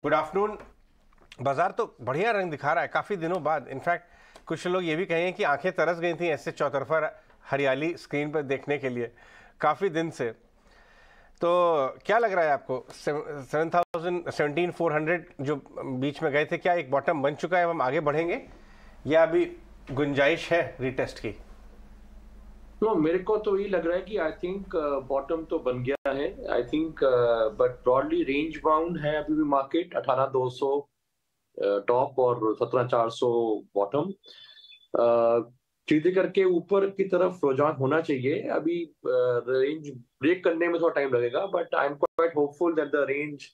Good afternoon. बाजार तो बढ़िया रंग दिखा रहा है काफ़ी दिनों बाद। इनफैक्ट कुछ लोग ये भी कहें कि आंखें तरस गई थी ऐसे चौतरफा हरियाली स्क्रीन पर देखने के लिए काफ़ी दिन से। तो क्या लग रहा है आपको 17,400 जो बीच में गए थे, क्या एक बॉटम बन चुका है, हम आगे बढ़ेंगे या अभी गुंजाइश है रीटेस्ट की? तो मेरे को तो ये लग रहा है कि आई थिंक बॉटम तो बन गया है। I think but broadly range bound है अभी भी मार्केट 18,200 टॉप और 17,400 बॉटम। चीजें करके ऊपर की तरफ रुझान होना चाहिए। अभी रेंज ब्रेक करने में थोड़ा टाइम लगेगा, but I am quite hopeful that the range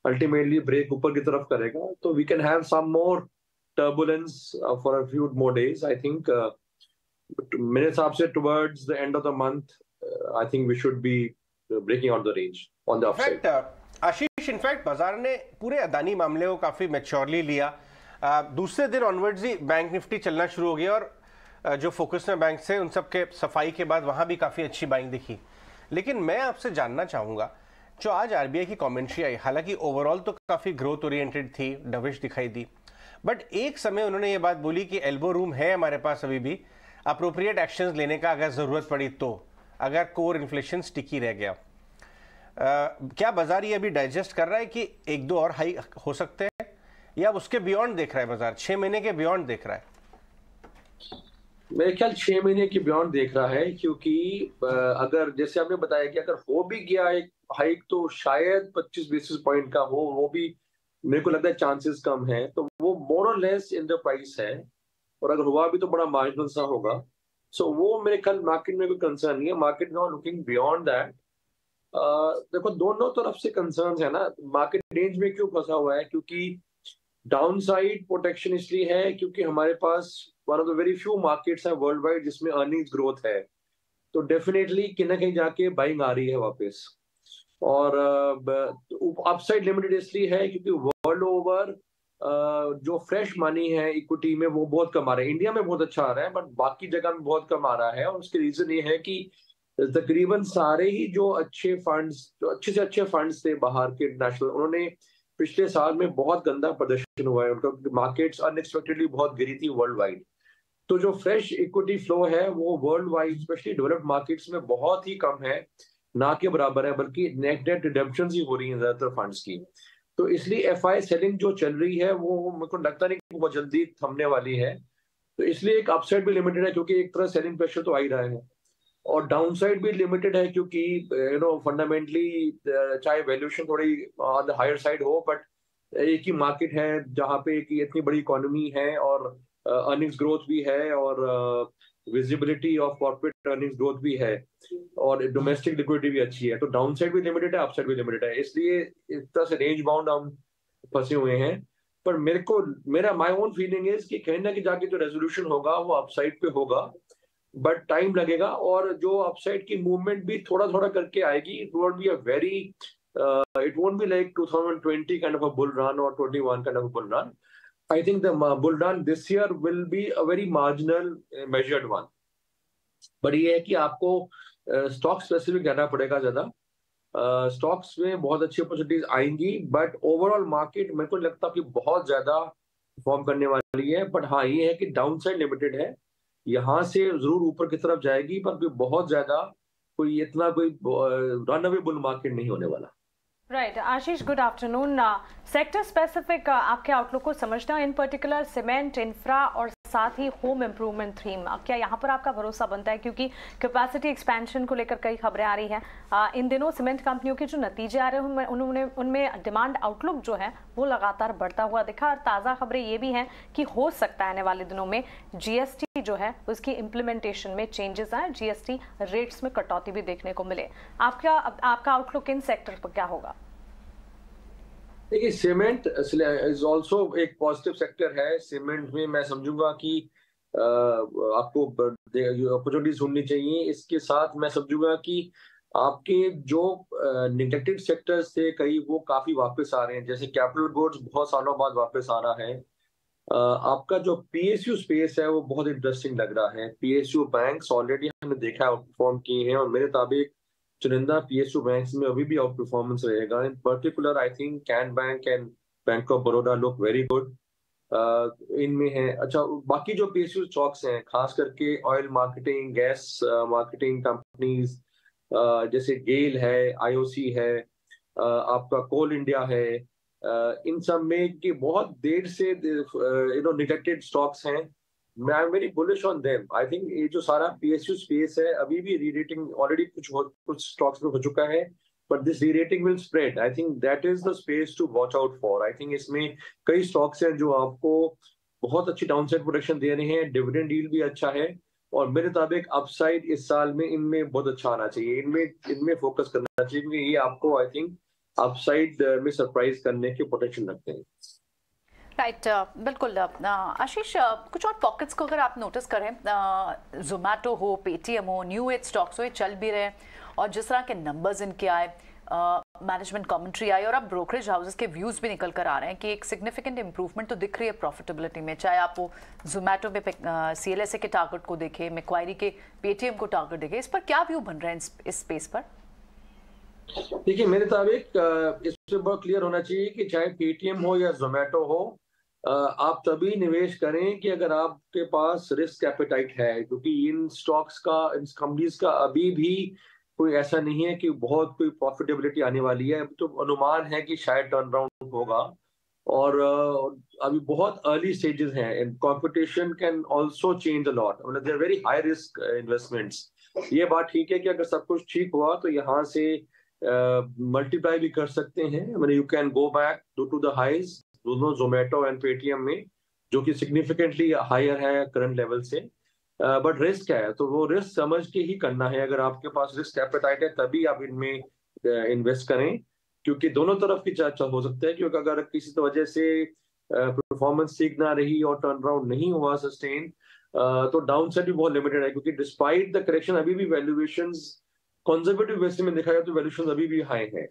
ultimately break ऊपर की तरफ करेगा, तो we can have some more turbulence for a few more days. I think मेरे हिसाब से towards the end of the month I think we should be breaking out the range on the upside. Ashish, in fact बाजार ने पूरे अदानी मामले को काफी maturely लिया। दूसरे दिन ऑनवर्ड्स ही बैंक निफ्टी चलना शुरू हो गया और जो फोकस में बैंक से उन सब के सफाई के बाद वहां भी काफी अच्छी बाइंग दिखी। लेकिन मैं आपसे जानना चाहूंगा, जो आज आरबीआई की कमेंट्री आई, हालांकि ओवरऑल तो काफी ग्रोथ ओरिएंटेड थी, डविश दिखाई दी, बट एक समय उन्होंने ये बात बोली कि एल्बो रूम है हमारे पास अभी भी अप्रोप्रिएट एक्शंस लेने का अगर जरूरत पड़ी तो, अगर कोर इन्फ्लेशन स्टिकी रह गया। क्या बाजार ये अभी डाइजेस्ट कर रहा है कि एक दो और हाई हो सकते हैं, या उसके बियॉन्ड देख रहा है बाजार, 6 महीने के बियॉन्ड देख रहा है? मेरे ख्याल 6 महीने की बियॉन्ड देख रहा है, क्योंकि अगर जैसे आपने बताया कि अगर हो भी गया एक हाइक तो शायद 25 बेसिस पॉइंट का हो, वो भी मेरे को लगता है चांसेस कम है, तो वो मोर और लेस इन द प्राइस है, और अगर हुआ भी तो बड़ा मार्जिनल सा होगा। सो वो मेरे ख्याल मार्केट में कोई कंसर्न नहीं है। Market now looking beyond that. देखो दोनों तरफ से कंसर्न्स है ना। मार्केट रेंज में क्यों फंसा हुआ है? क्योंकि डाउनसाइड प्रोटेक्शन इसलिए है क्योंकि हमारे पास one of the very few markets है वर्ल्ड वाइड जिसमें अर्निंग्स ग्रोथ है, तो डेफिनेटली कहीं ना कहीं जाके बाइंग आ रही है वापस। और अपसाइड लिमिटेड इसलिए है क्योंकि वर्ल्ड ओवर जो फ्रेश मनी है इक्विटी में वो बहुत कम आ रहा है। इंडिया में बहुत अच्छा आ रहा है, बट बाकी जगह में बहुत कम आ रहा है, और उसके रीजन ये है कि तकरीबन सारे ही जो अच्छे फंड्स, जो अच्छे से अच्छे फंड्स थे बाहर के इंटरनेशनल, उन्होंने पिछले साल में बहुत गंदा प्रदर्शन हुआ है उनका। मार्केट्स अनएक्सपेक्टेडली बहुत गिरी थी वर्ल्ड वाइड, तो जो फ्रेश इक्विटी फ्लो है वो world wide specially developed markets में बहुत ही कम है, ना के बराबर है, बल्कि नेट नेट रिडेम्पशन ही हो रही है ज्यादातर फंड्स की। तो इसलिए एफआई सेलिंग जो चल रही है वो मेरे को लगता नहीं कि बहुत जल्दी थमने वाली है। तो इसलिए एक अपसाइड भी लिमिटेड है, क्योंकि एक तरह सेलिंग प्रेशर तो आ ही रहा है, और डाउनसाइड भी लिमिटेड है क्योंकि फंडामेंटली चाहे वैल्यूएशन थोड़ी ऑन द हायर साइड हो, बट एक ही मार्केट है जहाँ पे एक इतनी बड़ी इकोनॉमी है, और अर्निंग्स ग्रोथ भी है, और visibility of corporate earnings growth भी है, और डोमेस्टिक लिक्विडिटी भी अच्छी है। तो डाउनसाइड भी लिमिटेड है, अपसाइड भी लिमिटेड है, इसलिए इस तरह से रेंज बाउंड हम फंसे हुए हैं। पर मेरा माय ओन फीलिंग इज कि कहीं ना कहीं जाके जो रेजोल्यूशन होगा वो अपसाइड पे होगा, बट टाइम लगेगा, और जो अपसाइड की मूवमेंट भी थोड़ा थोड़ा करके आएगी। It won't be a very it won't be like 2020 kind of a bull run or 21 kind of a bull run. I think the bull run this year will be a very marginal measured one. but ये है कि आपको stock specific रहना पड़ेगा ज्यादा। Stocks में बहुत अच्छी अपॉर्चुनिटीज आएंगी, बट ओवरऑल मार्केट मेरे को लगता है कि बहुत ज्यादा परफॉर्म करने वाली है। बट हाँ, ये है कि डाउन साइड लिमिटेड है, यहाँ से जरूर ऊपर की तरफ जाएगी, पर बहुत ज्यादा कोई इतना कोई रन अवे बुल मार्केट नहीं होने वाला। राइट आशीष, गुड आफ्टरनून। सेक्टर स्पेसिफिक आपके आउटलुक को समझना, इन पर्टिकुलर सीमेंट, इंफ्रा और साथ ही होम इम्प्रूवमेंट थीम, क्या यहाँ पर आपका भरोसा बनता है? क्योंकि कैपेसिटी एक्सपेंशन को लेकर कई खबरें आ रही हैं इन दिनों। सीमेंट कंपनियों के जो नतीजे आ रहे हैं उनमें डिमांड आउटलुक जो है वो लगातार बढ़ता हुआ दिखा, और ताज़ा खबरें ये भी हैं कि हो सकता है आने वाले दिनों में जीएसटी जो है उसकी इम्प्लीमेंटेशन में चेंजेस आए, जीएसटी रेट्स में कटौती भी देखने को मिले। आपका आउटलुक इन सेक्टर पर क्या होगा? देखिए, सीमेंट इज ऑल्सो एक पॉजिटिव सेक्टर है। सीमेंट में मैं समझूंगा कि आपको अपॉर्चुनिटीज ढूंढनी चाहिए। इसके साथ मैं समझूंगा कि आपके जो निगलेक्टेड सेक्टर्स थे कई, वो काफी वापस आ रहे हैं। जैसे कैपिटल गुड्स बहुत सालों बाद वापस आ रहा है। आपका जो पीएसयू स्पेस है वो बहुत इंटरेस्टिंग लग रहा है। पीएसयू बैंक्स ऑलरेडी हमने देखा आउट परफॉर्म किए हैं, और मेरे मुताबिक चुनिंदा पीएसयू बैंक्स में अभी भी आउट परफॉर्मेंस रहेगा। इन particular I think can bank and bank of Baroda look very good इनमें है। अच्छा, बाकी जो PSU स्टॉक्स हैं, खास करके oil marketing, gas marketing companies जैसे गेल है, IOC है, आपका कोल इंडिया है, इन सब में कि बहुत देर से निगेटेड स्टॉक्स हैं। मैं I am very bullish on them. I think ये जो सारा PSU स्पेस है, अभी भी री-रेटिंग ऑलरेडी कुछ स्टॉक्स में हो चुका है, but this rerating will spread. I think that is the space to watch out for. I think इसमें कई स्टॉक्स हैं जो आपको बहुत अच्छी डाउनसाइड प्रोटेक्शन दे रहे हैं, डिविडेंड यील्ड भी अच्छा है, और मेरे मुताबिक अपसाइड इस साल में इनमें बहुत अच्छा आना चाहिए। इनमें फोकस करना चाहिए, क्योंकि ये आपको आई थिंक अपसाइड में सरप्राइज करने के पोटेंशियल रखते हैं। राइट, बिल्कुल। आशीष, कुछ और पॉकेट्स को अगर आप नोटिस करें, जोमेटो हो, पेटीएम हो, न्यू एज स्टॉक्स हो, ये चल भी रहे हैं, और जिस तरह के नंबर्स इनके आए, मैनेजमेंट कमेंट्री आई, और अब ब्रोकरेज हाउसेस के व्यूज भी निकल कर आ रहे हैं कि एक सिग्निफिकेंट इंप्रूवमेंट तो दिख रही है प्रॉफिटेबिलिटी में, चाहे आप वो जोमेटो पे CLSA के टारगेट को देखें, मैक्वायरी के पेटीएम को टारगेट देखें। इस पर क्या व्यू बन रहे हैं इस स्पेस पर? देखिए, मेरे मुताबिक इससे बहुत क्लियर होना चाहिए कि चाहे पेटीएम हो या जोमेटो हो, आप तभी निवेश करें कि अगर आपके पास रिस्क एपेटाइट है, क्योंकि इन स्टॉक्स का, इन कंपनीज का अभी भी कोई ऐसा नहीं है कि बहुत कोई प्रॉफिटेबिलिटी आने वाली है। तो अनुमान है कि शायद टर्न अराउंड होगा, और अभी बहुत अर्ली स्टेजेस हैं, and competition can also change a lot. मतलब they are very high risk investments. ये बात ठीक है कि अगर सब कुछ ठीक हुआ तो यहाँ से मल्टीप्लाई भी कर सकते हैं। मतलब you can go back to the highs, दोनों जोमेटो एंड पेटीएम में, जो कि सिग्निफिकेंटली हायर है करंट लेवल से। बट रिस्क है, तो वो रिस्क समझ के ही करना है। अगर आपके पास रिस्क एपेटाइट है तभी आप इनमें इन्वेस्ट करें, क्योंकि दोनों तरफ की चर्चा हो सकता है। क्योंकि अगर किसी वजह से परफॉर्मेंस ठीक ना रही और टर्न अराउंड नहीं हुआ सस्टेन, तो डाउन साइड भी बहुत लिमिटेड है, क्योंकि डिस्पाइट द करेक्शन अभी भी वैल्यूएशंस कंजर्वेटिव बेसिस में देखा जाए तो वैल्यूएशन अभी भी हाई है,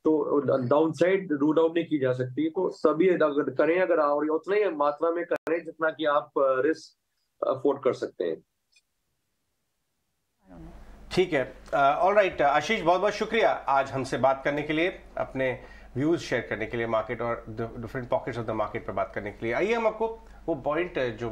तो डाउन साइड रूल आउट नहीं की जा सकती। तो सभी अगर करें, अगर और उतना ही मात्रा में करें जितना कि आप रिस्क अफोर्ड कर सकते हैं। ठीक है, ऑल राइट आशीष, बहुत बहुत शुक्रिया आज हमसे बात करने के लिए, अपने व्यूज शेयर करने के लिए, मार्केट और different pockets of the market पर बात करने के लिए। आइए हम आपको वो पॉइंट जो